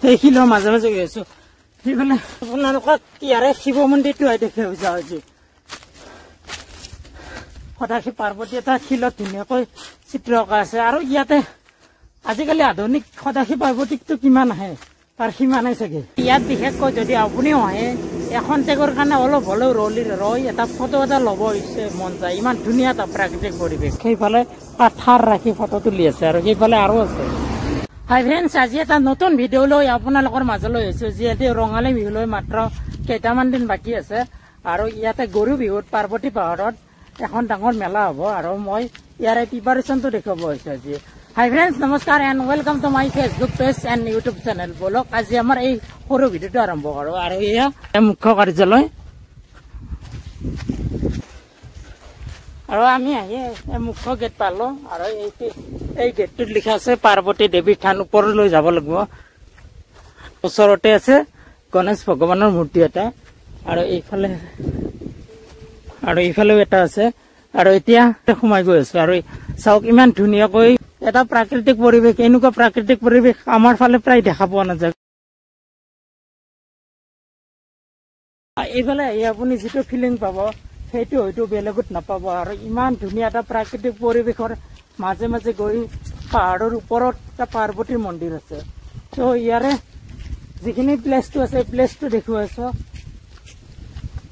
সেই শিলৰ মাজে মাজে গৈ আছো সেইফালে আপোনালোকক ইয়াৰে শিৱ মন্দিৰটো দেখে যাওঁ আজি সদাশিৱ পাৰ্বতী এটা শিলত ধুনীয়াকৈ চিত্ৰ অঁকা আছে আৰু ইয়াতে আজিকালি আধুনিক সদাশিৱ পাৰ্বতীকটো কিমান আহে তাৰ সীমা নাই চাগে ইয়াত বিশেষকৈ যদি আপুনিও আহে এখন টেগৰ কাৰণে অলপ হ'লেও ৰৈ এটা ফটো এটা ল'ব মন যায় ইমান ধুনীয়া এটা প্ৰাকৃতিক পৰিৱেশ সেইফালে পাথাৰ ৰাখি ফটো তুলি আছে আৰু সেইফালে আৰু আছে হাই ফ্ৰেণ্ডছ আজি এটা নতুন ভিডিঅ' লৈ আপোনালোকৰ মাজলৈ আহিছো যিহেতু ৰঙালী বিহুলৈ মাত্ৰ কেইটামান দিন বাকী আছে আৰু ইয়াতে গৰু বিহুত পাৰ্বতী পাহাৰত এখন ডাঙৰ মেলা হ'ব আৰু মই ইয়াৰে প্ৰিপাৰেশ্যনটো দেখুৱাব আহিছো আজি হাই ফ্ৰেণ্ডছ নমস্কাৰ and welcome to my Facebook page and YouTube channel বলক আজি আমাৰ এই সৰু ভিডিঅ'টো আৰম্ভ কৰোঁ আৰু এয়া মুখ্য কাৰ্যালয় আৰু আমি আহি মুখ্য গেট পালো আৰু এই গেটটোত লিখা আছে পাৰ্বতী দেৱী থান ওপৰলৈ যাব লাগিব ওচৰতে আছে গণেশ ভগৱানৰ মূৰ্তি এটা আৰু এইফালেও এটা আছে আৰু এতিয়া সোমাই গৈ আছো আৰু চাওক ইমান ধুনীয়াকৈ এটা প্ৰাকৃতিক পৰিৱেশ এনেকুৱা প্ৰাকৃতিক পৰিৱেশ আমাৰ ফালে প্ৰায় দেখা পোৱা নাযায় এইফালে আহি আপুনি যিটো ফিলিং পাব সেইটো হয়তো বেলেগত নাপাব আৰু ইমান ধুনীয়া এটা প্ৰাকৃতিক পৰিৱেশৰ মাজে মাজে গৈ পাহাৰৰ ওপৰত এটা পাৰ্বতীৰ মন্দিৰ আছে তো ইয়াৰে যিখিনি প্লেচটো আছে প্লেচটো দেখুৱাইছো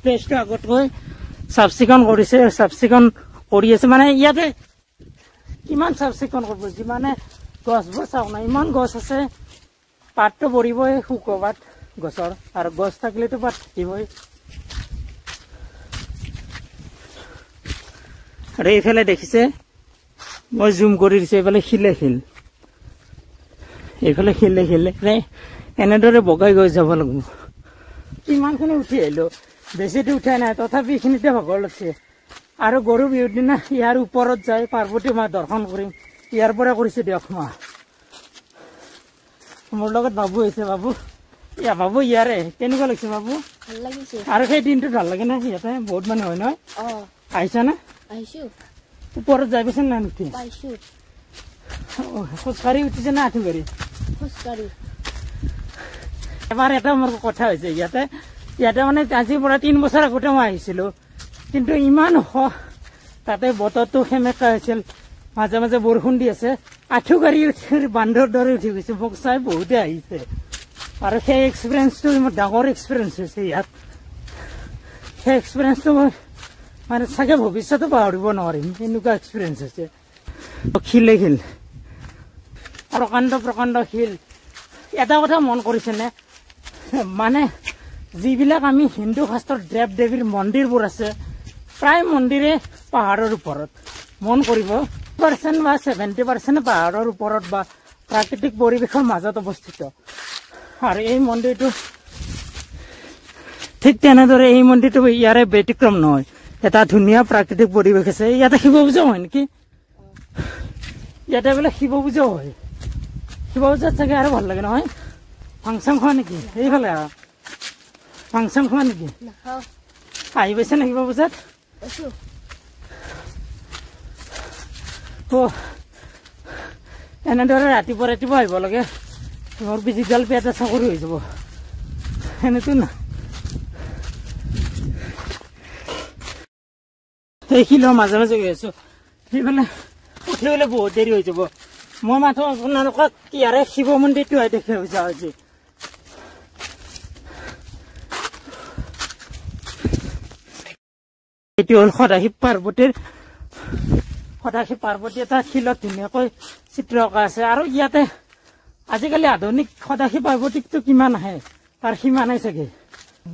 প্লেচটো আগতকৈ চাফ চিকুণ কৰিছে চাফ চিকুণ কৰি আছে মানে ইয়াতে কিমান চাফ চিকুণ কৰিব যিমানে গছবোৰ চাওক না ইমান গছ আছে পাতটো পৰিবই শুকোৱাত গছৰ আৰু গছ থাকিলেতো পাত থাকিবই আৰু এইফালে দেখিছে মই জুম কৰি দিছো এইফালে শিলে এনেদৰে বগাই গৈ যাব লাগিব ইমানখিনি উঠি আহিলো বেছিটো উঠাই নাই তথাপি এইখিনিতে ভাগৰ লাগছে আৰু গৰু বিহুৰ দিনা ইয়াৰ ওপৰত যাই পাৰ্বতী মা দৰ্শন কৰিম ইয়াৰ পৰা কৰিছে দিয়ক মা মোৰ লগত বাবু হৈছে বাবু ইয়াৰে কেনেকুৱা লাগিছে বাবু ভাল লাগিছে আৰু সেই দিনটোত ভাল লাগে না ইয়াতে বহুত মানুহ হয় নহয় আহিছা না আহিছো ওপৰত যাই পাইছে না নুঠি পাইছো খোজকাঢ়ি উঠিছে না আঁঠু গাড়ী খোজকাঢ়ি এবাৰ এটা মোৰ কথা হৈছে ইয়াতে মানে আজিৰ পৰা 3 বছৰ আগতে মই আহিছিলো কিন্তু ইমান তাতে বতৰটো সেমেকা হৈছিল মাজে মাজে বৰষুণ দি আছে আঁঠু গাড়ী উঠি বান্ধৰ দৰে উঠি গৈছে মোক চাই বহুতে আহিছে আৰু সেই এক্সপিৰিয়েঞ্চটো মোৰ ডাঙৰ এক্সপিৰিয়েঞ্চ হৈছে ইয়াত সেই এক্সপিৰিয়েঞ্চটো মই মানে চাগে ভৱিষ্যতে পাহৰিব নোৱাৰিম এনেকুৱা এক্সপিৰিয়েঞ্চ হৈছে শিল প্ৰকাণ্ড শিল এটা কথা মন কৰিছেনে মানে যিবিলাক আমি হিন্দু শাস্ত্ৰত দেৱ দেৱীৰ মন্দিৰবোৰ আছে প্ৰায় মন্দিৰে পাহাৰৰ ওপৰত মন কৰিব 50% বা 70% পাহাৰৰ ওপৰত বা প্ৰাকৃতিক পৰিৱেশৰ মাজত অৱস্থিত আৰু এই মন্দিৰটো ঠিক তেনেদৰে এই মন্দিৰটো ইয়াৰে ব্যতিক্ৰম নহয় এটা ধুনীয়া প্ৰাকৃতিক পৰিৱেশ আছে ইয়াতে শিৱ পূজাও হয় নেকি ইয়াতে বোলে শিৱ পূজাও হয় শিৱ পূজাত চাগে আৰু ভাল লাগে নহয় ফাংচন খোৱা নেকি এইফালে ফাংচন খোৱা নেকি আহি পাইছে নে শিৱ পূজাত এনেদৰে ৰাতিপুৱা আহিব লাগে মোৰ ডিজিটেল পে এটা চাকৰি হৈ যাব এনেতো না সেই শিলৰ মাজে মাজে গৈ আছো সেইফালে উঠিবলৈ বহুত দেৰি হৈ যাব মই মাথো আপোনালোকক ইয়াৰে শিৱ মন্দিৰটো দেখে যাওঁ আজি এইটো হ'ল সদাশিৱ পাৰ্বতী এটা শিলত ধুনীয়াকৈ চিত্ৰ অঁকা আছে আৰু ইয়াতে আজিকালি আধুনিক সদাশিৱ পাৰ্বতীকটো কিমান আহে তাৰ সীমা নাই চাগে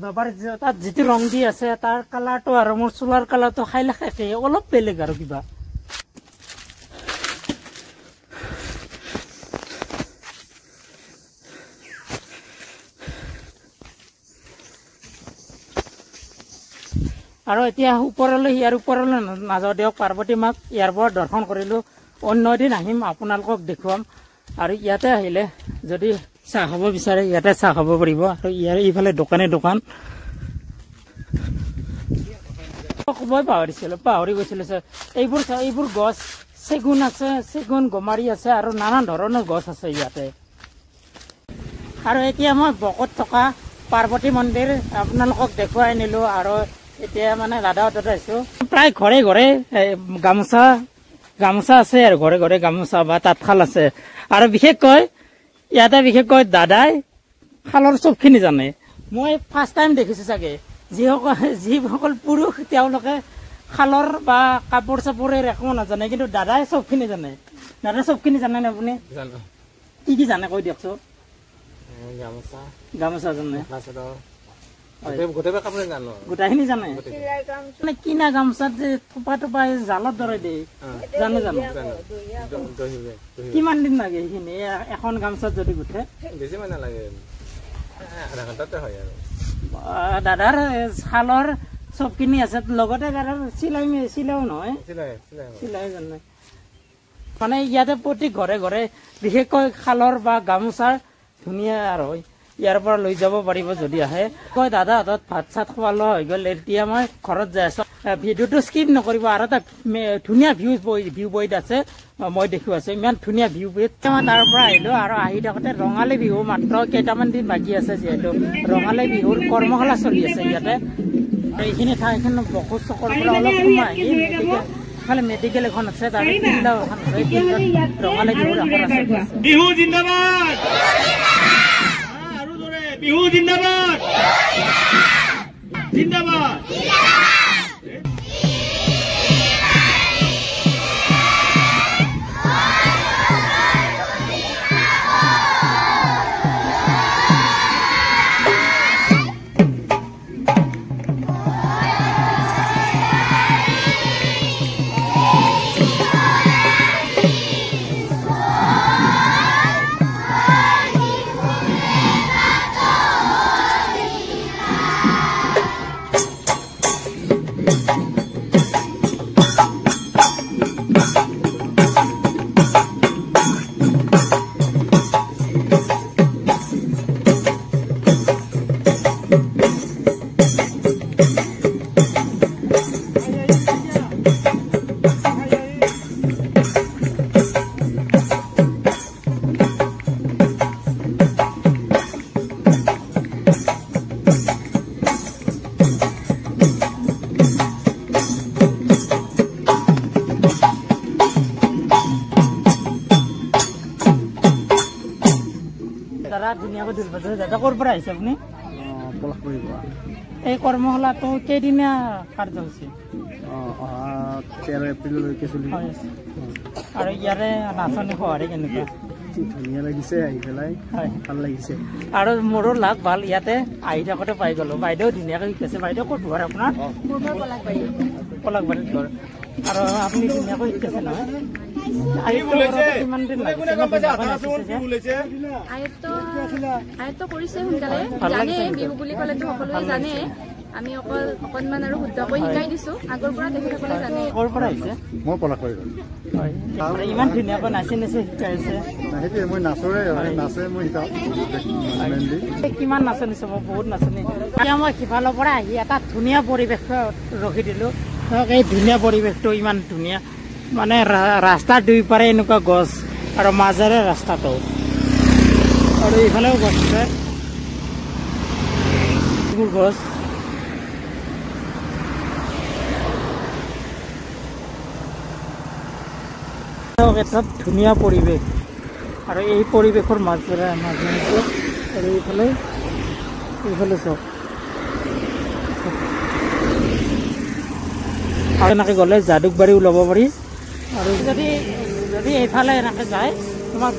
বাবাৰ তাত যিটো ৰং দি আছে তাৰ কালাৰটো আৰু মোৰ চুলাৰ কালাৰটো খাইলে একে অলপ বেলেগ আৰু কিবা আৰু এতিয়া ইয়াৰ ওপৰলৈ নাযাওঁ দিয়ক পাৰ্বতী মাক ইয়াৰ পৰা দৰ্শন কৰিলো অন্য এদিন আহিম আপোনালোকক দেখুৱাম আৰু ইয়াতে আহিলে যদি চাহ খাব বিচাৰে ইয়াতে চাহ খাব পাৰিব আৰু ইয়াৰ এইফালে দোকান কবই পাহৰি গৈছিলো স্যাৰ এইবোৰ গছ চেগুন আছে চেগুন গমাৰি আছে আৰু নানান ধৰণৰ গছ আছে ইয়াতে আৰু এতিয়া মই বকত থকা পাৰ্বতী মন্দিৰ আপোনালোকক দেখুৱাই আনিলো আৰু এতিয়া মানে দাদাহঁতত আহিছো প্ৰায় ঘৰে ঘৰে গামোচা আছে আৰু ঘৰে ঘৰে গামোচা বা তাঁতশাল আছে আৰু বিশেষকৈ ইয়াতে বিশেষকৈ দাদাই শালৰ চবখিনি জানে মই ফাৰ্ষ্ট টাইম দেখিছো চাগে যিসকল পুৰুষ তেওঁলোকে শালৰ বা কাপোৰ চাপোৰৰ একো নাজানে কিন্তু দাদাই চবখিনি জানে দাদা চবখিনি জানেনে আপুনি কি জানে কৈ দিয়কচোন গামোচা জানে গোটেইখিনি জানে মানে কিনা গামোচাত যে থোপা থোপা জালত ধৰাই দিয়ে জানে জানো কিমান দিন লাগে সেইখিনি এখন গামোচাত যদি গোটে দাদাৰ শালৰ চবখিনি আছে লগতে দাদাৰ চিলাইও নহয় চিলাই জানে মানে ইয়াতে প্ৰতি ঘৰে ঘৰে বিশেষকৈ শালৰ বা গামোচাৰ ধুনীয়া আৰু ইয়াৰ পৰা লৈ যাব পাৰিব যদি আহে কয় দাদা হাতত ভাত চাত খোৱা লোৱা হৈ গ'ল এতিয়া মই ঘৰত যাই আছো ভিডিঅ'টো স্কিপ নকৰিব আৰু এটা ধুনীয়া ভিউ পইণ্ট আছে মই দেখুৱাইছো ইমান ধুনীয়া ভিউ পইণ্ট মই তাৰ পৰা আহিলো আৰু আহি থাকোঁতে ৰঙালী বিহু মাত্ৰ কেইটামান দিন বাকী আছে যিহেতু ৰঙালী বিহুৰ কৰ্মশালা চলি আছে ইয়াতে এইখিনি ঠাইখন বকো চকৰ পৰা অলপ সোমাই আহি ইফালে মেডিকেল এখন আছে তাৰ ফিল্ড এখন আছে ৰঙালী বিহুৰ আখৰ আছে বিহু জিন্দাবাদ বিহু জিন্দাবাদ জিন্দাবাদ ধুনীয়াকৈ দূৰ পাইছে দাদা ক'ৰ পৰা আহিছে আপুনি এই কৰ্মশালাটো কেইদিনীয়া কাৰ্যসূচী 13 এপ্ৰিললৈকে চলিব আৰু ইয়াৰে নাচনি সঁহাৰি কেনেকুৱা ধুনীয়া লাগিছে আহি পেলাই ভাল লাগিছে আৰু মোৰো লাভ ভাল ইয়াতে আহি থাকোঁতে পাই গ'লো বাইদেউ ধুনীয়াকৈ শিকাইছে বাইদেউ ক'ত ঘৰ আপোনাৰ পলাকবাৰীত ঘৰ আৰু আপুনি ধুনীয়াকৈ শিকাইছে নহয় কিমান দিন লাগিছে আয়ত্ত কৰিছে সোনকালে জানে বিহু বুলি ক'লেতো সকলোৱে জানে আমি অকণমান আৰু শুদ্ধকৈ শিকাই দিছো আগৰ পৰা তেখেতসকলে জানে ক'ৰ পৰা আহিছে মই পলাকবাৰীত ইমান ধুনীয়াকৈ নাচি শিকাইছে সেইটোৱে মই নাচে মই শিকাওঁ কিমান নাচনি চাব বহুত নাচনি এতিয়া মই সিফালৰ পৰা আহি এটা ধুনীয়া পৰিৱেশ ৰখি দিলোঁ এই ধুনীয়া পৰিৱেশটো ইমান ধুনীয়া মানে ৰাস্তাৰ দুইপাৰে এনেকুৱা গছ আৰু মাজেৰে ৰাস্তাটো আৰু এইফালেও গছ আছে গছ এটা ধুনীয়া পৰিৱেশ আৰু এই পৰিৱেশৰ মাজেৰে আৰু এইফালে চাওক আৰু এনেকৈ গ'লে জাদুকবাৰী ওলাব পাৰি আৰু যদি এইফালে এনেকৈ যায় তোমাৰ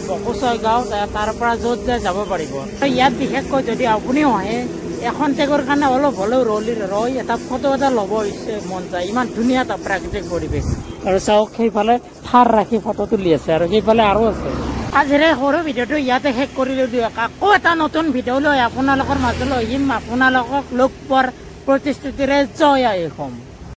বকো ছয়গাঁও তাৰ পৰা য'ত যায় যাব পাৰিব ইয়াত বিশেষকৈ যদি আপুনিও আহে এখন টেগৰ কাৰণে অলপ হ'লেও ৰৈ এটা ফটো এটা ল'ব মন যায় ইমান ধুনীয়া এটা প্ৰাকৃতিক পৰিৱেশ আৰু চাওক সেইফালে ঠাৰ ৰাখি ফটো তুলি আছে আৰু সেইফালে আৰু আছে আজিৰে সৰু ভিডিঅ'টো ইয়াতে শেষ কৰিলোঁ দিয়ক আকৌ এটা নতুন ভিডিঅ' লৈ আপোনালোকৰ মাজলৈ আহিম আপোনালোকক লগ পোৱাৰ প্ৰতিশ্ৰুতিৰে জয় আই অসম।